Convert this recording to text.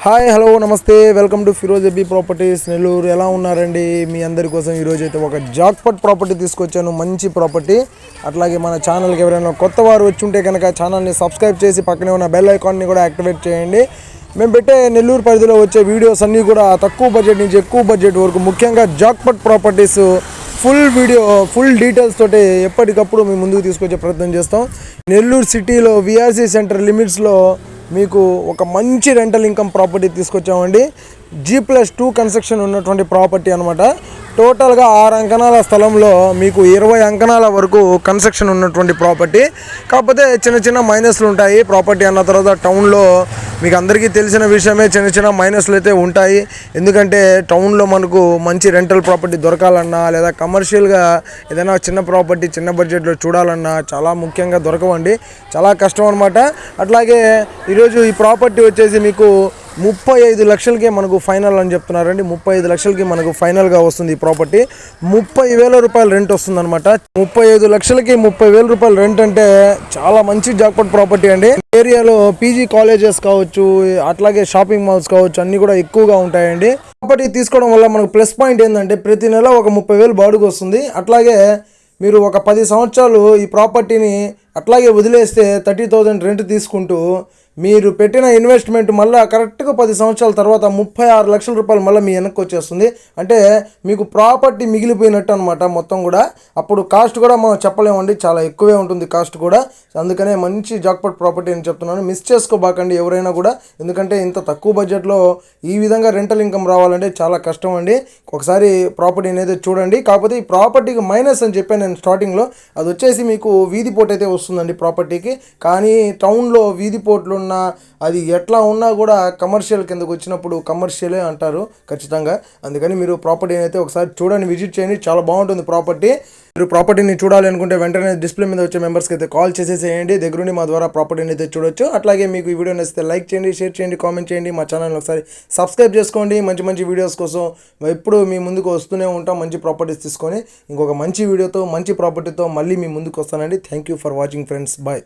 Hi hello నమస్తే welcome to Firoz AB properties Nellore. ఎలా ఉన్నారండి? మీ అందరి కోసం ఈరోజు అయితే ఒక జాక్పాట్ ప్రాపర్టీ తీసుకొచ్చాను. మంచి ప్రాపర్టీ. అట్లాగే మన ఛానల్కి ఎవరైనా కొత్త వారు వచ్చి ఉంటే కనుక ఛానల్ని సబ్స్క్రైబ్ చేసి పక్కనే ఉన్న బెల్ ఐకాన్ని కూడా యాక్టివేట్ చేయండి. మేము పెట్టే నెల్లూరు పరిధిలో వచ్చే వీడియోస్ అన్నీ కూడా తక్కువ బడ్జెట్ నుంచి ఎక్కువ బడ్జెట్ వరకు, ముఖ్యంగా జాక్పాట్ ప్రాపర్టీస్ ఫుల్ డీటెయిల్స్ తోటి ఎప్పటికప్పుడు మేము ముందుకు తీసుకొచ్చే ప్రయత్నం చేస్తాం. నెల్లూరు సిటీలో విఆర్సీ సెంటర్ లిమిట్స్లో మీకు ఒక మంచి రెంటల్ ఇన్కమ్ ప్రాపర్టీ తీసుకొచ్చామండి. G+2 కన్స్ట్రక్షన్ ఉన్నటువంటి ప్రాపర్టీ అనమాట. టోటల్గా 6 అంకణాల స్థలంలో మీకు 20 అంకణాల వరకు కన్స్ట్రక్షన్ ఉన్నటువంటి ప్రాపర్టీ. కాకపోతే చిన్న చిన్న మైనస్లు ఉంటాయి. ప్రాపర్టీ అన్న తర్వాత టౌన్లో మీకు అందరికీ తెలిసిన విషయమే, చిన్న చిన్న మైనస్లు అయితే ఉంటాయి. ఎందుకంటే టౌన్లో మనకు మంచి రెంటల్ ప్రాపర్టీ దొరకాలన్నా, లేదా కమర్షియల్గా ఏదైనా చిన్న ప్రాపర్టీ చిన్న బడ్జెట్లో చూడాలన్నా చాలా ముఖ్యంగా దొరకవండి, చాలా కష్టం అనమాట. అట్లాగే ఈరోజు ఈ ప్రాపర్టీ వచ్చేసి మీకు 35 లక్షలకే మనకు ఫైనల్ అని చెప్తున్నారండి. 35 లక్షలకి మనకు ఫైనల్గా వస్తుంది ఈ ప్రాపర్టీ. 30,000 రూపాయలు రెంట్ వస్తుంది అనమాట. 35 లక్షలకి 30,000 రూపాయలు రెంట్ అంటే చాలా మంచి జాక్పాట్ ప్రాపర్టీ అండి. ఏరియాలో పీజీ కాలేజెస్ కావచ్చు, అట్లాగే షాపింగ్ మాల్స్ కావచ్చు, అన్నీ కూడా ఎక్కువగా ఉంటాయండి. ప్రాపర్టీ తీసుకోవడం వల్ల మనకు ప్లస్ పాయింట్ ఏంటంటే ప్రతి నెల ఒక 30,000 బాడుగు వస్తుంది. అట్లాగే మీరు ఒక 10 సంవత్సరాలు ఈ ప్రాపర్టీని అట్లాగే వదిలేస్తే 30,000 రెంట్ తీసుకుంటూ మీరు పెట్టిన ఇన్వెస్ట్మెంట్ మళ్ళీ కరెక్ట్గా 10 సంవత్సరాల తర్వాత 36 లక్షల రూపాయలు మళ్ళీ మీ వెనక్కి వచ్చేస్తుంది. అంటే మీకు ప్రాపర్టీ మిగిలిపోయినట్టు అనమాట మొత్తం కూడా. అప్పుడు కాస్ట్ కూడా మనం చెప్పలేమండి, చాలా ఎక్కువే ఉంటుంది కాస్ట్ కూడా. అందుకనే మంచి జాక్పాట్ ప్రాపర్టీ అని చెప్తున్నాను. మిస్ చేసుకోబాకండి ఎవరైనా కూడా, ఎందుకంటే ఇంత తక్కువ బడ్జెట్లో ఈ విధంగా రెంటల్ ఇన్కమ్ రావాలంటే చాలా కష్టం అండి. ఒకసారి ప్రాపర్టీ అనేది చూడండి. కాకపోతే ఈ ప్రాపర్టీకి మైనస్ అని చెప్పాను నేను స్టార్టింగ్లో, అది వచ్చేసి మీకు వీధి పోటు అయితే వస్తుందండి ప్రాపర్టీకి. కానీ టౌన్లో వీధి పోట్లు అది ఎట్లా ఉన్నా కూడా కమర్షియల్ కిందకు వచ్చినప్పుడు కమర్షియలే అంటారు ఖచ్చితంగా. అందుకని మీరు ప్రాపర్టీని అయితే ఒకసారి చూడండి, విజిట్ చేయండి, చాలా బాగుంటుంది ప్రాపర్టీ. మీరు ప్రాపర్టీని చూడాలి అనుకుంటే వెంటనే డిస్ప్లే మీద వచ్చే మెంబర్స్కి అయితే కాల్ చేసేసేయండి. దగ్గరుండి మా ద్వారా ప్రాపర్టీని అయితే చూడొచ్చు. అట్లాగే మీకు ఈ వీడియో నచ్చితే లైక్ చేయండి, షేర్ చేయండి, కామెంట్ చేయండి. మా ఛానల్ని ఒకసారి సబ్స్క్రైబ్ చేసుకోండి. మంచి మంచి వీడియోస్ కోసం ఎప్పుడు మీ ముందుకు వస్తూనే ఉంటాం, మంచి ప్రాపర్టీస్ తీసుకొని. ఇంకొక మంచి వీడియోతో మంచి ప్రాపర్టీతో మళ్ళీ మీ ముందుకు వస్తానండి. Thank you for watching friends. Bye.